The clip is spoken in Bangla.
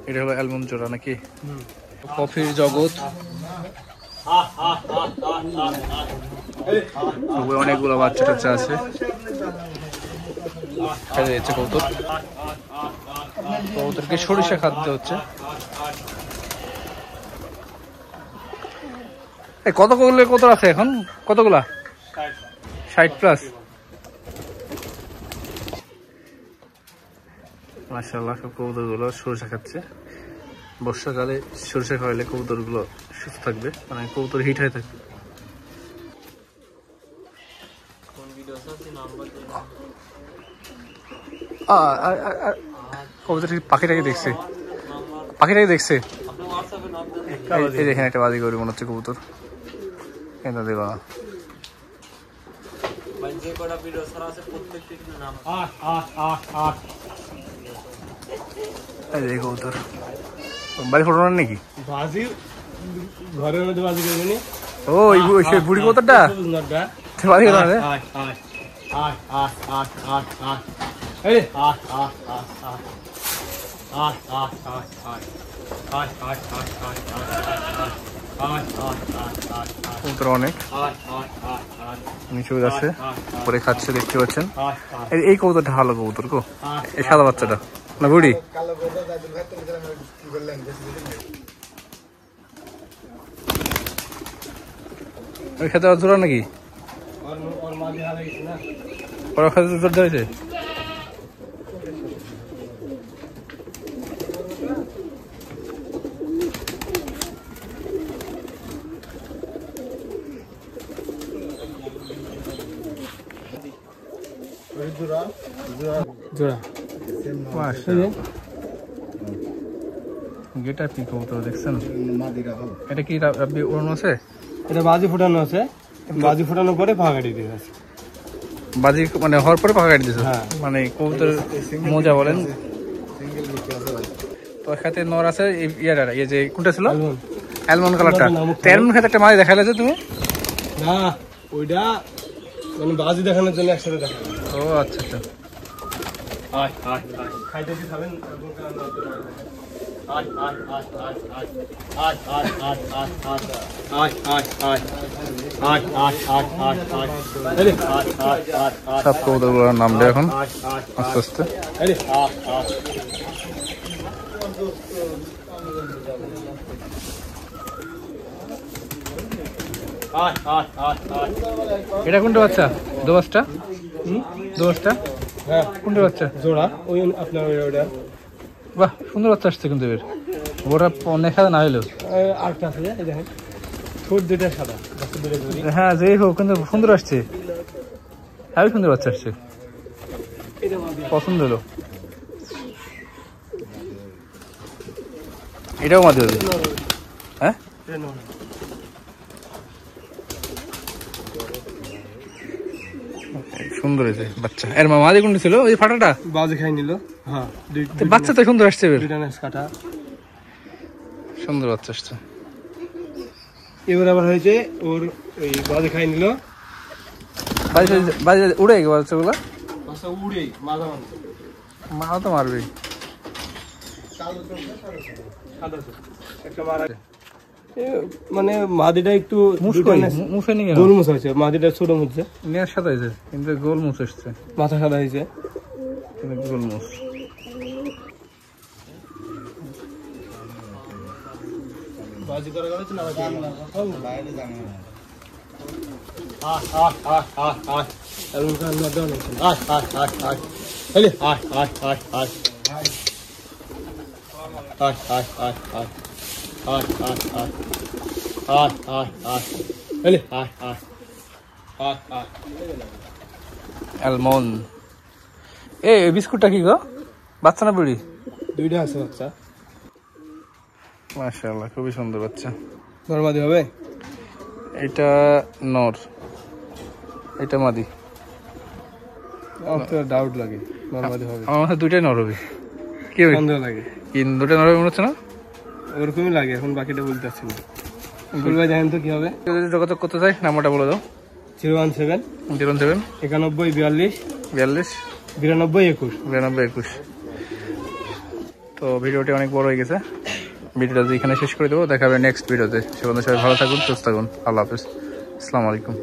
এটা হলো অ্যালমন্ড জোড়া নাকি? কফির জগৎ, অনেকগুলো বাচ্চা টাচ্চা আছে। খেতে দিচ্ছে কবুতর, কবুতরকে সরিষা খাদ্য হচ্ছে। কতগুলো কবুতর আছে এখন? কতগুলা? 60+। মাশাআল্লাহ, সব কবুতর গুলো সরিষা খাচ্ছে। বর্ষাকালে সরিষা খাওয়াইলে কবুতর গুলো সুস্থ থাকবে, মানে কবুতর হিট হয়ে থাকবে। কবুতর পাখিটাকে দেখছে, পাখিটাকে দেখছে। এই দেখেন একটা বাজি করে মনে হচ্ছে কবুতর। এটা দেবা কবুতর বাড়ি ফোটানোর নাকি? ঘরের মধ্যে বাজি করবে। ও সেই বুড়ি কবুতরটা বাজি করে। কবুতর অনেক নিচে আছে, পরে খাচ্ছে দেখতে পাচ্ছেন। এই কবুতরটা ভালো কবুতর গো, এই সাদা বাচ্চাটা না বুড়ি? ওই খেতে জোড়া নাকি? ওরা খেতে জোর ধরেছে। গেটা কি কবুতর দেখছেন? এটা কি রাব্বি ওড়ানো আছে? এটা বাজি ফোটানো আছে, বাজি ফোটানোর পরে পাখা কাটি দিয়ে আছে। বাজি মানে হওয়ার পরে পাখা কাটি দিয়েছে? মানে কবুতর মোজা বলেন তো। খাতে নর আছে ইয়ার, ইয়ে যে কোনটা ছিল? অ্যালমন্ড কালারটা। অ্যালমন্ড খাতে একটা মাঝে দেখালে যে তুমি? না, ওইটা মানে বাজি দেখানোর জন্য একসাথে দেখা। ও আচ্ছা আচ্ছা। খাইতে কি খাবেন? সব কবুতরগুলোর নাম দেয় এখন আস্তে আস্তে। এটা কোনটা বাচ্চা? দোবাসটা? দোবাসটা? হ্যাঁ, কোনটা বাচ্চা? জোড়া ওই আপনার ওইটা। বাহ, সুন্দর বাচ্চা আসছে কিন্তু এর। ওরা অনেক সাদা না হইলেও আরেকটা আছে, এই দেখেন ঠোঁট দুটা সাদা। হ্যাঁ, যেই হোক কিন্তু সুন্দর আসছে, হ্যাঁ সুন্দর বাচ্চা আসছে, পছন্দ হলো। এটাও মাঝে হবে। হ্যাঁ, সুন্দর হয়েছে বাচ্চা। এর মাঝে কোনটা ছিল? ওই ফাটাটা বাজে খাই নিল। হ্যাঁ, বাচ্চা তো সুন্দর আসছে, কাটা সুন্দর বাচ্চা আসছে। এবার আবার হয়েছে ওর ওই বাজে খাই নিল, বাজে উড়ে গেছে বাচ্চাগুলো। উড়ে মা তো মারবে। মানে মাদিটা একটু গোল মুছ হয়েছে, মাদিটা ছোট মুছে নেয়ার সাদা হয়েছে কিন্তু গোল মুছ এসছে, মাথা সাদা হয়েছে কিন্তু গোল মুছ। বাজি করা গেছে না বাইরে জানা অ্যালমন্ড। এই বিস্কুটটা কি গো? বাচ্চা না বুড়ি? দুইটা আছে বাচ্চা। মাশাআল্লাহ, খুবই সুন্দর বাচ্চা। নর মাদি হবে? এটা নর, এটা মাদি। ডাউট লাগে নর মাদি হবে। আমার মাথায় দুইটাই নর হবে। কি সন্দেহ লাগে? কি দুটো নর হবে মনে হচ্ছে না? ওরকমই লাগে, এখন বাকিটা বলতে পারছি না। বলবে জানেন তো কি হবে? যোগাযোগ করতে চাই নাম্বারটা বলে দাও। 017 017 91 42 42 92 21 92 21। তো ভিডিওটি অনেক বড় হয়ে গেছে, ভিডিওটা এখানে শেষ করে দেবো। দেখা হবে নেক্সট ভিডিওতে। সে পর্যন্ত সবাই ভালো থাকুন, সুস্থ থাকুন। আল্লাহ হাফিজ, আসসালামু আলাইকুম।